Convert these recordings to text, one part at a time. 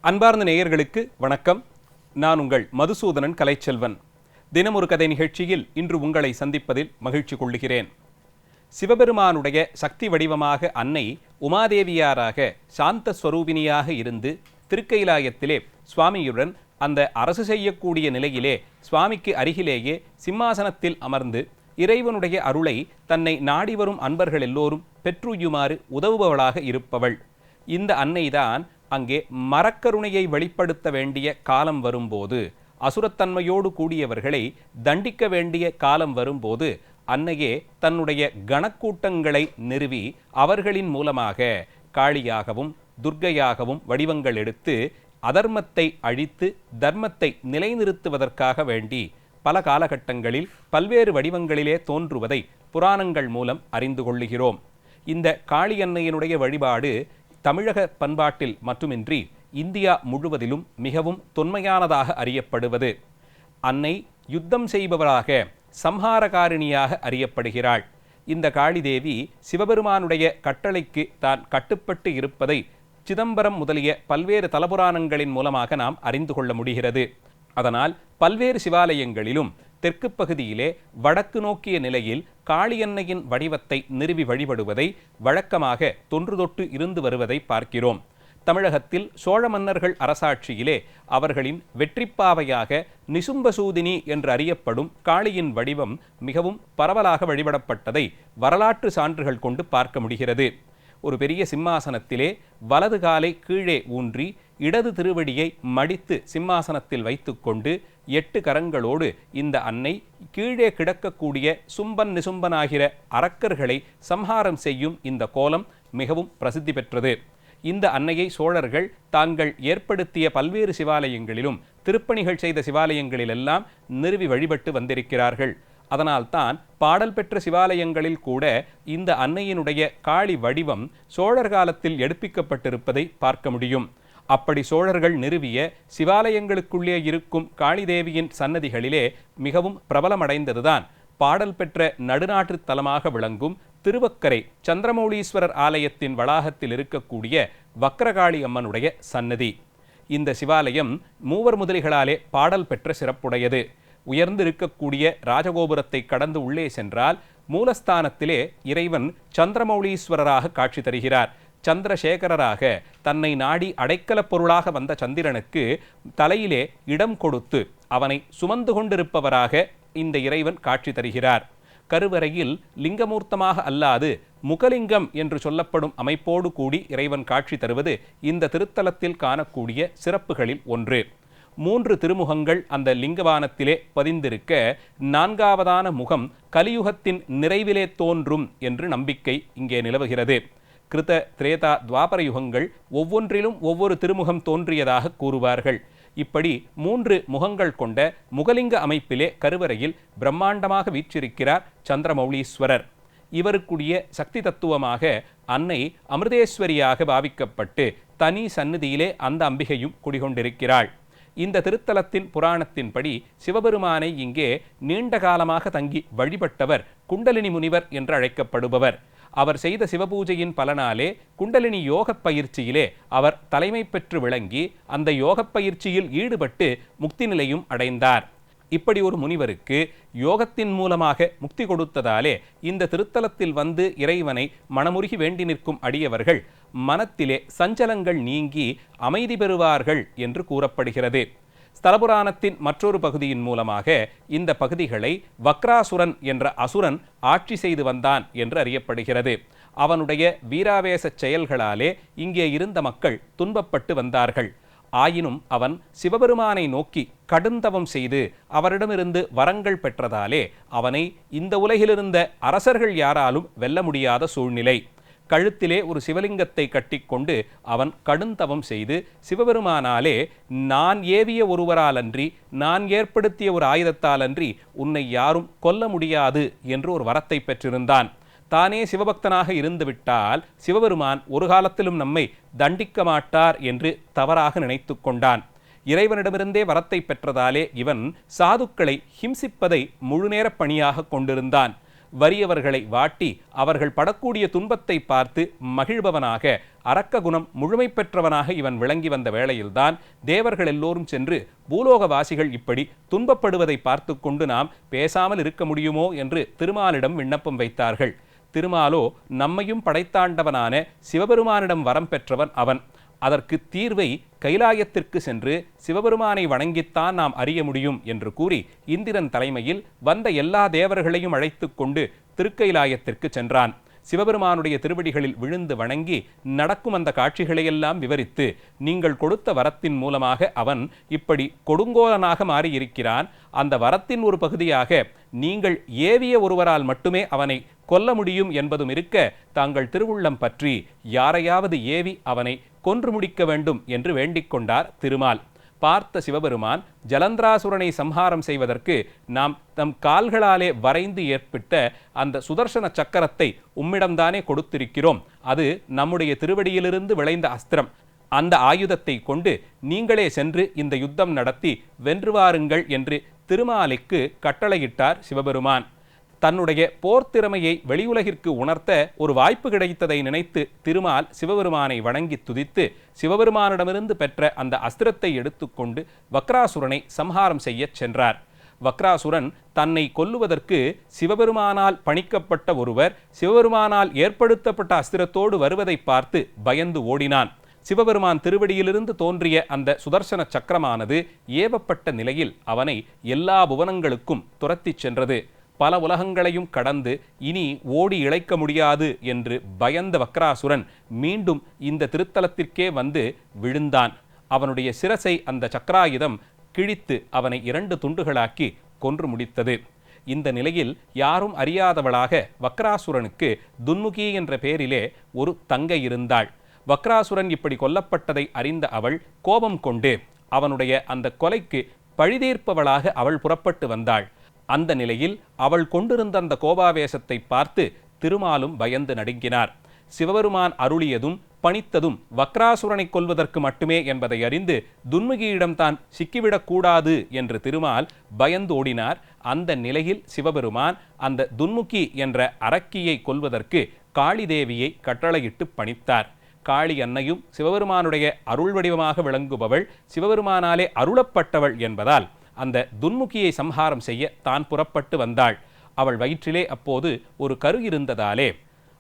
அன்பார்ந்த நேயர்களுக்கு வணக்கம். நான் உங்கள் மதுசூதனன் கலைச்செல்வன். தினமொரு கதை நிகழ்ச்சியில் இன்று உங்களை சந்திப்பதில் மகிழ்ச்சி கொள்ளுகிறேன். சிவபெருமானுடைய சக்தி வடிவமாக அன்னை உமாதேவியாராக சாந்த ஸ்வரூபிணியாக இருந்து திருக்கைலாயத்திலே சுவாமியுடன் அந்த அரசு செய்யக்கூடிய நிலையிலே சுவாமிக்கு அருகிலேயே சிம்மாசனத்தில் அமர்ந்து இறைவனுடைய அருளை தன்னை நாடி வரும் அன்பர்கள் எல்லோரும் பெற்றுயுமாறு உதவுபவளாக இருப்பவள். இந்த அன்னைதான் அங்கே மரக்கருணையை வெளிப்படுத்த வேண்டிய காலம் வரும்போது, அசுரத்தன்மையோடு கூடியவர்களை தண்டிக்க வேண்டிய காலம் வரும்போது அன்னையே தன்னுடைய கணக்கூட்டங்களை நிறுவி அவர்களின் மூலமாக காளியாகவும் துர்க்கையாகவும் வடிவங்கள் எடுத்து அதர்மத்தை அழித்து தர்மத்தை நிலைநிறுத்துவதற்காக வேண்டி பல காலகட்டங்களில் பல்வேறு வடிவங்களிலே தோன்றுவதை புராணங்கள் மூலம் அறிந்து கொள்ளுகிறோம். இந்த காளியன்னையினுடைய வழிபாடு தமிழக பண்பாட்டில் மட்டுமின்றி இந்தியா முழுவதிலும் மிகவும் தொன்மையானதாக அறியப்படுவது. அன்னை யுத்தம் செய்பவராக சம்ஹாரகாரிணியாக அறியப்படுகிறாள். இந்த காளிதேவி சிவபெருமானுடைய கட்டளைக்கு தான் கட்டுப்பட்டு இருப்பதை சிதம்பரம் முதலிய பல்வேறு தலபுராணங்களின் மூலமாக நாம் அறிந்து கொள்ள முடிகிறது. அதனால் பல்வேறு சிவாலயங்களிலும் தெற்கு பகுதியிலே வடக்கு நோக்கிய நிலையில் காளியன்னையின் வடிவத்தை நிறுவி வழிபடுவதை வழக்கமாக தொன்று தொட்டு இருந்து வருவதை பார்க்கிறோம். தமிழகத்தில் சோழ மன்னர்கள் அரசாட்சியிலே அவர்களின் வெற்றிப்பாவையாக நிசும்பசூதினி என்று அறியப்படும் காளியின் வடிவம் மிகவும் பரவலாக வழிபடப்பட்டதை வரலாற்று சான்றுகள் கொண்டு பார்க்க முடிகிறது. ஒரு பெரிய சிம்மாசனத்திலே வலது காலை கீழே ஊன்றி இடது திருவடியை மடித்து சிம்மாசனத்தில் வைத்துக்கொண்டு 8 கரங்களோடு இந்த அன்னை கீழே கிடக்கக்கூடிய சும்பன் நிசும்பனாகிற அரக்கர்களை சம்ஹாரம் செய்யும் இந்த கோலம் மிகவும் பிரசித்தி பெற்றது. இந்த அன்னையை சோழர்கள் தாங்கள் ஏற்படுத்திய பல்வேறு சிவாலயங்களிலும் திருப்பணிகள் செய்த சிவாலயங்களிலெல்லாம் நிறுவி வழிபட்டு வந்திருக்கிறார்கள். அதனால்தான் பாடல் பெற்ற சிவாலயங்களில் கூட இந்த அன்னையினுடைய காளி வடிவம் சோழர் காலத்தில் எடுப்பிக்கப்பட்டிருப்பதை பார்க்க முடியும். அப்படி சோழர்கள் நிறுவிய சிவாலயங்களுக்குள்ளே இருக்கும் காளிதேவியின் சன்னதிகளிலே மிகவும் பிரபலமடைந்ததுதான் பாடல் பெற்ற நடுநாட்டு தலமாக விளங்கும் திருவக்கரை சந்திரமௌலீஸ்வரர் ஆலயத்தின் வளாகத்தில் இருக்கக்கூடிய வக்ரகாளி அம்மனுடைய சன்னதி. இந்த சிவாலயம் மூவர் முதலிகளாலே பாடல் பெற்ற சிறப்புடையது. உயர்ந்திருக்கக்கூடிய ராஜகோபுரத்தை கடந்து உள்ளே சென்றால் மூலஸ்தானத்திலே இறைவன் சந்திரமௌலீஸ்வரராக காட்சி தருகிறார். சந்திரசேகரராக தன்னை நாடி அடைக்கலப் பொருளாக வந்த சந்திரனுக்கு தலையிலே இடம் கொடுத்து அவனை சுமந்து கொண்டிருப்பவராக இந்த இறைவன் காட்சி தருகிறார். கருவறையில் லிங்கமூர்த்தமாக அல்லாது முகலிங்கம் என்று சொல்லப்படும் அமைப்போடு கூடி இறைவன் காட்சி தருவது இந்த திருத்தலத்தில் காணக்கூடிய சிறப்புகளில் ஒன்று. 3 திருமுகங்கள் அந்த லிங்கவானத்திலே பதிந்திருக்க 4வதான முகம் கலியுகத்தின் நிறைவிலே தோன்றும் என்று நம்பிக்கை இங்கே நிலவுகிறது. கிருத திரேதா துவாபர யுகங்கள் ஒவ்வொன்றிலும் ஒவ்வொரு திருமுகம் தோன்றியதாக கூறுவார்கள். இப்படி 3 முகங்கள் கொண்ட முகலிங்க அமைப்பிலே கருவறையில் பிரம்மாண்டமாக வீற்றிருக்கிறார் சந்திரமௌலீஸ்வரர். இவருக்குரிய சக்தி தத்துவமாக அன்னை அமிர்தேஸ்வரியாக பாவிக்கப்பட்டு தனி சந்நிதியிலே அந்த அம்பிகையும் குடிகொண்டிருக்கிறாள். இந்த திருத்தலத்தின் புராணத்தின்படி சிவபெருமானை இங்கே நீண்ட காலமாக தங்கி வழிபட்டவர் குண்டலினி முனிவர் என்று அழைக்கப்படுபவர். அவர் செய்த சிவபூஜையின் பலனாலே குண்டலினி யோகப் பயிற்சியிலே அவர் தலைமை பெற்று விளங்கி அந்த யோகப் பயிற்சியில் ஈடுபட்டு முக்தி நிலையும் அடைந்தார். இப்படி ஒரு முனிவருக்கு யோகத்தின் மூலமாக முக்தி கொடுத்ததாலே இந்த திருத்தலத்தில் வந்து இறைவனை மனமுருகி வேண்டி நிற்கும் அடியவர்கள் மனத்திலே சஞ்சலங்கள் நீங்கி அமைதி பெறுவார்கள் என்று கூறப்படுகிறது. ஸ்தலபுராணத்தின் மற்றொரு பகுதியின் மூலமாக இந்த பகுதிகளை வக்ராசுரன் என்ற அசுரன் ஆட்சி செய்து வந்தான் என்று அறியப்படுகிறது. அவனுடைய வீராவேச செயல்களாலே இங்கே இருந்த மக்கள் துன்பப்பட்டு வந்தார்கள். ஆயினும் அவன் சிவபெருமானை நோக்கி கடுந்தவம் செய்து அவரிடமிருந்து வரங்கள் பெற்றதாலே அவனை இந்த உலகிலிருந்த அரசர்கள் யாராலும் வெல்ல முடியாத சூழ்நிலை. கழுத்திலே ஒரு சிவலிங்கத்தை கட்டிக்கொண்டு அவன் கடுந்தவம் செய்து சிவபெருமானாலே நான் ஏவிய ஒருவராலன்றி நான் ஏற்படுத்திய ஒரு ஆயுதத்தாலன்றி உன்னை யாரும் கொல்ல முடியாது என்று ஒரு வரத்தை பெற்றிருந்தான். தானே சிவபக்தனாக இருந்துவிட்டால் சிவபெருமான் ஒரு காலத்திலும் நம்மை தண்டிக்க மாட்டார் என்று தவறாக நினைத்து கொண்டான். இறைவனிடமிருந்தே வரத்தை பெற்றதாலே இவன் சாதுக்களை ஹிம்சிப்பதை முழுநேர பணியாக கொண்டிருந்தான். வறியவர்களை வாட்டி அவர்கள் படக்கூடிய துன்பத்தை பார்த்து மகிழ்பவனாக அரக்க குணம் முழுமை பெற்றவனாக இவன் விளங்கி வந்த வேளையில்தான் தேவர்கள் எல்லோரும் சென்று பூலோகவாசிகள் இப்படி துன்பப்படுவதை பார்த்து கொண்டு நாம் பேசாமல் இருக்க முடியுமோ என்று திருமாலிடம் விண்ணப்பம் வைத்தார்கள். திருமாலோ நம்மையும் படைத்தாண்டவனான சிவபெருமானிடம் வரம் பெற்றவன் அவன். அதற்கு தீர்வை கைலாயத்திற்கு சென்று சிவபெருமானை வணங்கித்தான் நாம் அறிய முடியும் என்று கூறி இந்திரன் தலைமையில் வந்த எல்லா தேவர்களையும் அழைத்து கொண்டு திருக்கைலாயத்திற்கு சென்றான். சிவபெருமானுடைய திருவடிகளில் விழுந்து வணங்கி நடக்கும் அந்த காட்சிகளையெல்லாம் விவரித்து, நீங்கள் கொடுத்த வரத்தின் மூலமாக அவன் இப்படி கொடுங்கோலனாக மாறியிருக்கிறான். அந்த வரத்தின் ஒரு பகுதியாக நீங்கள் ஏவிய ஒருவரால் மட்டுமே அவனை கொல்ல முடியும் என்பதும் இருக்க, தாங்கள் திருவுள்ளம் பற்றி யாரையாவது ஏவி அவனை கொன்று முடிக்க வேண்டும் என்று வேண்டிக் கொண்டார் திருமால். பார்த்த சிவபெருமான், ஜலந்திராசுரனை சம்ஹாரம் செய்வதற்கு நாம் தம் கால்களாலே வரைந்து ஏற்பட்ட அந்த சுதர்சன சக்கரத்தை உம்மிடம்தானே கொடுத்திருக்கிறோம். அது நம்முடைய திருவடியிலிருந்து விளைந்த அஸ்திரம். அந்த ஆயுதத்தை கொண்டு நீங்களே சென்று இந்த யுத்தம் நடத்தி வென்று வாருங்கள் என்று திருமாலுக்கு கட்டளையிட்டார் சிவபெருமான். தன்னுடைய போர் திறமையை வெளியுலகிற்கு உணர்த்த ஒரு வாய்ப்பு கிடைத்ததை நினைத்து திருமால் சிவபெருமானை வணங்கி துதித்து சிவபெருமானிடமிருந்து பெற்ற அந்த அஸ்திரத்தை எடுத்துக்கொண்டு வக்ராசுரனை சம்ஹாரம் செய்ய சென்றார். வக்ராசுரன் தன்னை கொல்லுவதற்கு சிவபெருமானால் பணிக்கப்பட்ட ஒருவர் சிவபெருமானால் ஏற்படுத்தப்பட்ட அஸ்திரத்தோடு வருவதை பார்த்து பயந்து ஓடினான். சிவபெருமான் திருவடியிலிருந்து தோன்றிய அந்த சுதர்சன சக்கரமானது ஏவப்பட்ட நிலையில் அவனை எல்லா புவனங்களுக்கும் துரத்திச் சென்றது. பல உலகங்களையும் கடந்து இனி ஓடி இழைக்க முடியாது என்று பயந்த வக்ராசுரன் மீண்டும் இந்த திருத்தலத்திற்கே வந்து விழுந்தான். அவனுடைய சிரசை அந்த சக்கராயுதம் கிழித்து அவனை 2 துண்டுகளாக்கி கொன்று முடித்தது. இந்த நிலையில் யாரும் அறியாதவளாக வக்ராசுரனுக்கு துன்முகி என்ற பெயரிலே ஒரு தங்கை இருந்தாள். வக்ராசுரன் இப்படி கொல்லப்பட்டதை அறிந்த அவள் கோபம் கொண்டு அவனுடைய அந்த கொலைக்கு பழிதீர்ப்பவளாக அவள் புறப்பட்டு வந்தாள். அந்த நிலையில் அவள் கொண்டிருந்த அந்த கோபாவேசத்தை பார்த்து திருமாலும் பயந்து நடுங்கினார். சிவபெருமான் அருளியதும் பணித்ததும் வக்ராசுரனை கொல்வதற்கு மட்டுமே என்பதை அறிந்து துன்முகியிடம் தான் சிக்கிவிடக்கூடாது என்று திருமால் பயந்தோடினார். அந்த நிலையில் சிவபெருமான் அந்த துன்முகி என்ற அரக்கியை கொல்வதற்கு காளி தேவியை கட்டளையிட்டு பணித்தார். காளி அன்னையும் சிவபெருமானுடைய அருள் வடிவமாக விளங்குபவள், சிவபெருமானாலே அருளப்பட்டவள் என்பதால் அந்த துன்முகியை சம்ஹாரம் செய்ய தான் புறப்பட்டு வந்தாள். அவள் வயிற்றிலே அப்போது ஒரு கரு இருந்ததாலே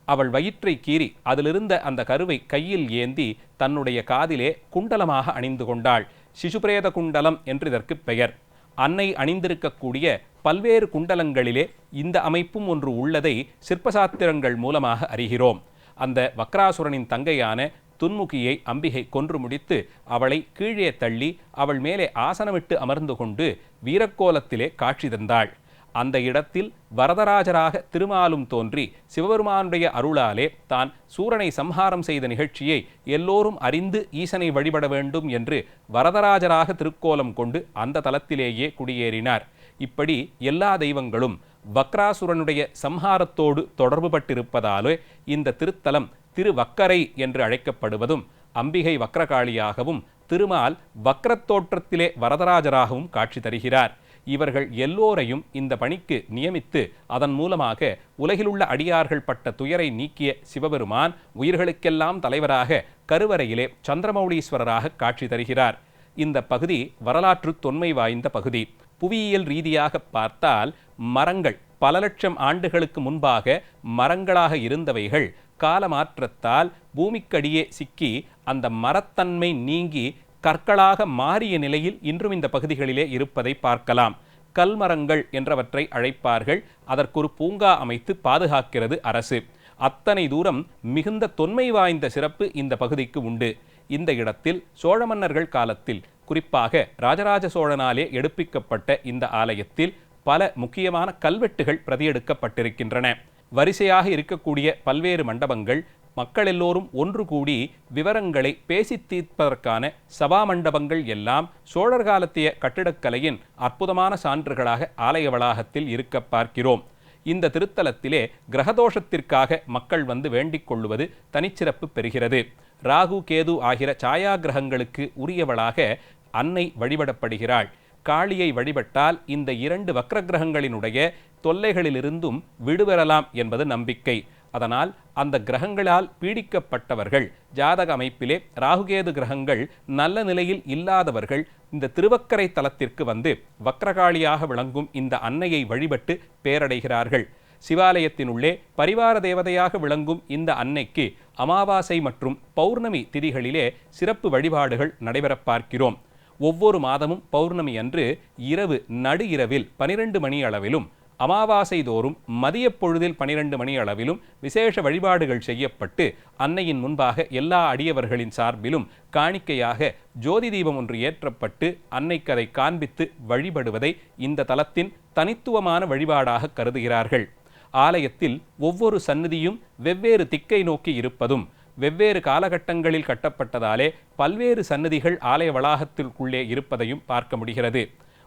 அவள் வயிற்றை கீறி அதிலிருந்த அந்த கருவை கையில் ஏந்தி தன்னுடைய காதிலே குண்டலமாக அணிந்து கொண்டாள். சிசுபிரேத குண்டலம் என்று இதற்கு பெயர். அன்னை அணிந்திருக்கக்கூடிய பல்வேறு குண்டலங்களிலே இந்த அமைப்பும் ஒன்று உள்ளதை சிற்பசாத்திரங்கள் மூலமாக அறிகிறோம். அந்த வக்ராசுரனின் தங்கையான துன்முகியை அம்பிகை கொன்று முடித்து அவளை கீழே தள்ளி அவள் மேலே ஆசனமிட்டு அமர்ந்து கொண்டு வீரக்கோலத்திலே காட்சி தந்தாள். அந்த இடத்தில் வரதராஜராக திருமாலும் தோன்றி சிவபெருமானுடைய அருளாலே தான் சூரனை சம்ஹாரம் செய்த நிகழ்ச்சியை எல்லோரும் அறிந்து ஈசனை வழிபட வேண்டும் என்று வரதராஜராக திருக்கோலம் கொண்டு அந்த தலத்திலேயே குடியேறினார். இப்படி எல்லா தெய்வங்களும் வக்ராசுரனுடைய சம்ஹாரத்தோடு தொடர்பு பட்டிருப்பதாலே இந்த திருத்தலம் திருவக்கரை என்று அழைக்கப்படுவதும், அம்பிகை வக்ரகாளியாகவும் திருமால் வக்ரத்தோற்றத்திலே வரதராஜராகவும் காட்சி தருகிறார். இவர்கள் எல்லோரையும் இந்த பணிக்கு நியமித்து அதன் மூலமாக உலகிலுள்ள அடியார்கள் பட்ட துயரை நீக்கிய சிவபெருமான் உயிர்களுக்கெல்லாம் தலைவராக கருவறையிலே சந்திரமௌலீஸ்வரராக காட்சி தருகிறார். இந்த பகுதி வரலாற்று தொன்மை வாய்ந்த பகுதி. புவியியல் ரீதியாக பார்த்தால் மரங்கள் பல லட்சம் ஆண்டுகளுக்கு முன்பாக மரங்களாக இருந்தவைகள் காலமாற்றத்தால் பூமிக்கடியே சிக்கி அந்த மரத்தன்மை நீங்கி கற்களாக மாறிய நிலையில் இன்றும் இந்த பகுதிகளிலே இருப்பதை பார்க்கலாம். கல்மரங்கள் என்றவற்றை அழைப்பார்கள். அதற்கொரு பூங்கா அமைத்து பாதுகாக்கிறது அரசு. அத்தனை தூரம் மிகுந்த தொன்மை வாய்ந்த சிறப்பு இந்த பகுதிக்கு உண்டு. இந்த இடத்தில் சோழ மன்னர்கள் காலத்தில், குறிப்பாக ராஜராஜ சோழனாலே எடுப்பிக்கப்பட்ட இந்த ஆலயத்தில் பல முக்கியமான கல்வெட்டுகள் பிரதியெடுக்கப்பட்டிருக்கின்றன. வரிசையாக இருக்கக்கூடிய பல்வேறு மண்டபங்கள் மக்கள் எல்லோரும் ஒன்று கூடி விவரங்களை பேசி தீர்ப்பதற்கான சபா மண்டபங்கள் எல்லாம் சோழர் காலத்திய கட்டிடக்கலையின் அற்புதமான சான்றுகளாக ஆலய வளாகத்தில் இருக்க பார்க்கிறோம். இந்த திருத்தலத்திலே கிரகதோஷத்திற்காக மக்கள் வந்து வேண்டிக் கொள்ளுவது தனிச்சிறப்பு பெறுகிறது. ராகு கேது ஆகிற சாயா கிரகங்களுக்கு உரியவளாக அன்னை வழிபடப்படுகிறாள். காளியை வழிபட்டால் இந்த 2 வக்ர கிரகங்களினுடைய தொல்லைகளிலிருந்தும் விடுபெறலாம் என்பது நம்பிக்கை. அதனால் அந்த கிரகங்களால் பீடிக்கப்பட்டவர்கள், ஜாதக அமைப்பிலே ராகுகேது கிரகங்கள் நல்ல நிலையில் இல்லாதவர்கள் இந்த திருவக்கரை தலத்திற்கு வந்து வக்ரகாளியாக விளங்கும் இந்த அன்னையை வழிபட்டு பேரடைகிறார்கள். சிவாலயத்தினுள்ளே பரிவார தேவதையாக விளங்கும் இந்த அன்னைக்கு அமாவாசை மற்றும் பௌர்ணமி திதிகளிலே சிறப்பு வழிபாடுகள் நடைபெற பார்க்கிறோம். ஒவ்வொரு மாதமும் பௌர்ணமி அன்று இரவு நடு இரவில் 12 மணி அளவிலும், அமாவாசை தோறும் மதிய பொழுதில் 12 மணி அளவிலும் விசேஷ வழிபாடுகள் செய்யப்பட்டு அன்னையின் முன்பாக எல்லா அடியவர்களின் சார்பிலும் காணிக்கையாக ஜோதி தீபம் ஒன்று ஏற்றப்பட்டு அன்னைக்கு அதை காண்பித்து வழிபடுவதை இந்த தலத்தின் தனித்துவமான வழிபாடாக கருதுகிறார்கள். ஆலயத்தில் ஒவ்வொரு சந்நிதியும் வெவ்வேறு திக்கை நோக்கி இருப்பதும் வெவ்வேறு காலகட்டங்களில் கட்டப்பட்டதாலே பல்வேறு சந்நிதிகள் ஆலய வளாகத்திற்குள்ளே இருப்பதையும் பார்க்க முடிகிறது.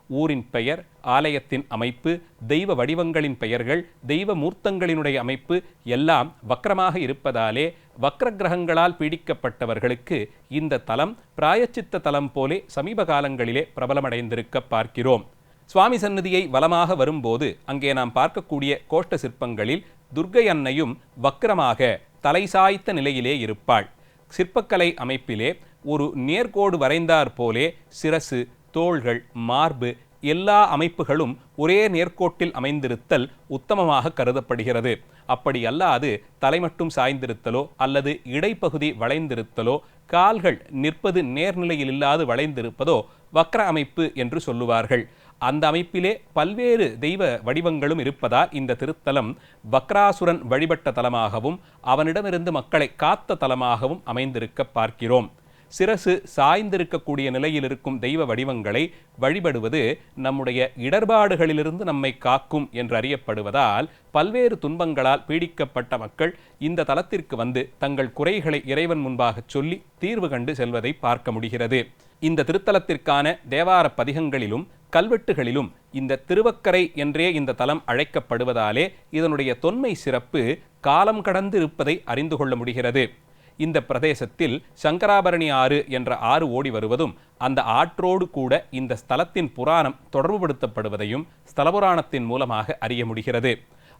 ஊரின் பெயர், ஆலயத்தின் அமைப்பு, தெய்வ வடிவங்களின் பெயர்கள், தெய்வ மூர்த்தங்களினுடைய அமைப்பு எல்லாம் வக்ரமாக இருப்பதாலே வக்ர கிரகங்களால் பீடிக்கப்பட்டவர்களுக்கு இந்த தலம் பிராயச்சித்த தலம் போலே சமீப காலங்களிலே பிரபலமடைந்திருக்க பார்க்கிறோம். சுவாமி சந்நிதியை வலமாக வரும்போது அங்கே நாம் பார்க்கக்கூடிய கோஷ்ட சிற்பங்களில் துர்க்கை அன்னையும் வக்ரமாக தலை சாய்த்த நிலையிலே இருப்பாள். சிற்பக்கலை அமைப்பிலே ஒரு நேர்கோடு வரைந்தாற் போலே சிரசு, தோள்கள், மார்பு எல்லா அமைப்புகளும் ஒரே நேர்கோட்டில் அமைந்திருத்தல் உத்தமமாக கருதப்படுகிறது. அப்படி அல்லாது தலை மட்டும் சாய்ந்திருத்தலோ அல்லது இடைப்பகுதி வளைந்திருத்தலோ, கால்கள் நிற்பது நேர்நிலையில் இல்லாது வளைந்திருப்பதோ வக்ர அமைப்பு என்று சொல்லுவார்கள். அந்த அமைப்பிலே பல்வேறு தெய்வ வடிவங்களும் இருப்பதால் இந்த திருத்தலம் வக்ராசுரன் வழிபட்ட தலமாகவும் அவனிடமிருந்து மக்களை காத்த தலமாகவும் அமைந்திருக்க பார்க்கிறோம். சிரசு சாய்ந்திருக்கக்கூடிய நிலையில் இருக்கும் தெய்வ வடிவங்களை வழிபடுவது நம்முடைய இடர்பாடுகளிலிருந்து நம்மை காக்கும் என்று அறியப்படுவதால் பல்வேறு துன்பங்களால் பீடிக்கப்பட்ட மக்கள் இந்த தலத்திற்கு வந்து தங்கள் குறைகளை இறைவன் முன்பாக சொல்லி தீர்வு கண்டு செல்வதை பார்க்க முடிகிறது. இந்த திருத்தலத்திற்கான தேவார பதிகங்களிலும் கல்வெட்டுகளிலும் இந்த திருவக்கரை என்றே இந்த தலம் அழைக்கப்படுவதாலே இதனுடைய தொன்மை சிறப்பு காலம் கடந்து இருப்பதை அறிந்து கொள்ள முடிகிறது. இந்த பிரதேசத்தில் சங்கராபரணி ஆறு என்ற ஆறு ஓடி வருவதும் அந்த ஆற்றோடு கூட இந்த ஸ்தலத்தின் புராணம் தொடர்புபடுத்தப்படுவதையும் ஸ்தலபுராணத்தின் மூலமாக அறிய முடிகிறது.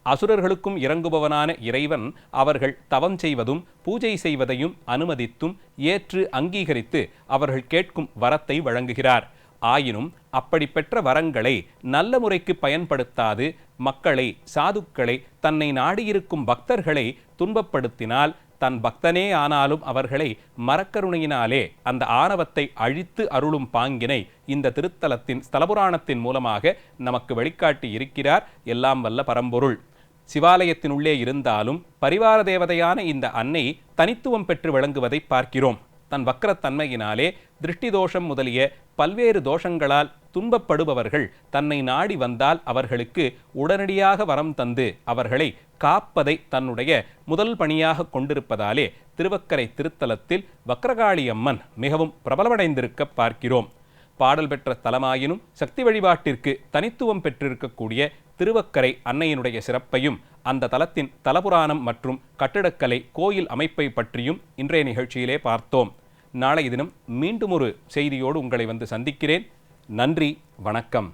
அசுரர்களுக்கும் இறங்குபவனான இறைவன் அவர்கள் தவம் செய்வதும் பூஜை செய்வதையும் அனுமதித்தும் ஏற்று அங்கீகரித்து அவர்கள் கேட்கும் வரத்தை வழங்குகிறார். ஆயினும் அப்படி பெற்ற வரங்களை நல்ல முறைக்கு பயன்படுத்தாது மக்களை, சாதுக்களை, தன்னை நாடியிருக்கும் பக்தர்களை துன்பப்படுத்தினால் தன் பக்தனே ஆனாலும் அவர்களை மரக்கருணையினாலே அந்த ஆணவத்தை அழித்து அருளும் பாங்கினை இந்த திருத்தலத்தின் ஸ்தலபுராணத்தின் மூலமாக நமக்கு வெளிக்காட்டி இருக்கிறார் எல்லாம் வல்ல பரம்பொருள். சிவாலயத்தினுள்ளே இருந்தாலும் பரிவார தேவதையான இந்த அன்னை தனித்துவம் பெற்று விளங்குவதை பார்க்கிறோம். தன் வக்ரத்தன்மையினாலே திருஷ்டி தோஷம் முதலிய பல்வேறு தோஷங்களால் துன்பப்படுபவர்கள் தன்னை நாடி வந்தால் அவர்களுக்கு உடனடியாக வரம் தந்து அவர்களை காப்பதை தன்னுடைய முதல் பணியாக கொண்டிருப்பதாலே திருவக்கரை திருத்தலத்தில் வக்ரகாளி அம்மன் மிகவும் பிரபலமடைந்திருக்க பார்க்கிறோம். பாடல் பெற்ற தலமாயினும் சக்தி வழிபாட்டிற்கு தனித்துவம் பெற்றிருக்கக்கூடிய திருவக்கரை அன்னையினுடைய சிறப்பையும் அந்த தலத்தின் தலபுராணம் மற்றும் கட்டிடக்கலை கோயில் அமைப்பை பற்றியும் இன்றைய நிகழ்ச்சியிலே பார்த்தோம். நாளைய தினம் மீண்டும் ஒரு செய்தியோடு உங்களை வந்து சந்திக்கிறேன். நன்றி, வணக்கம்.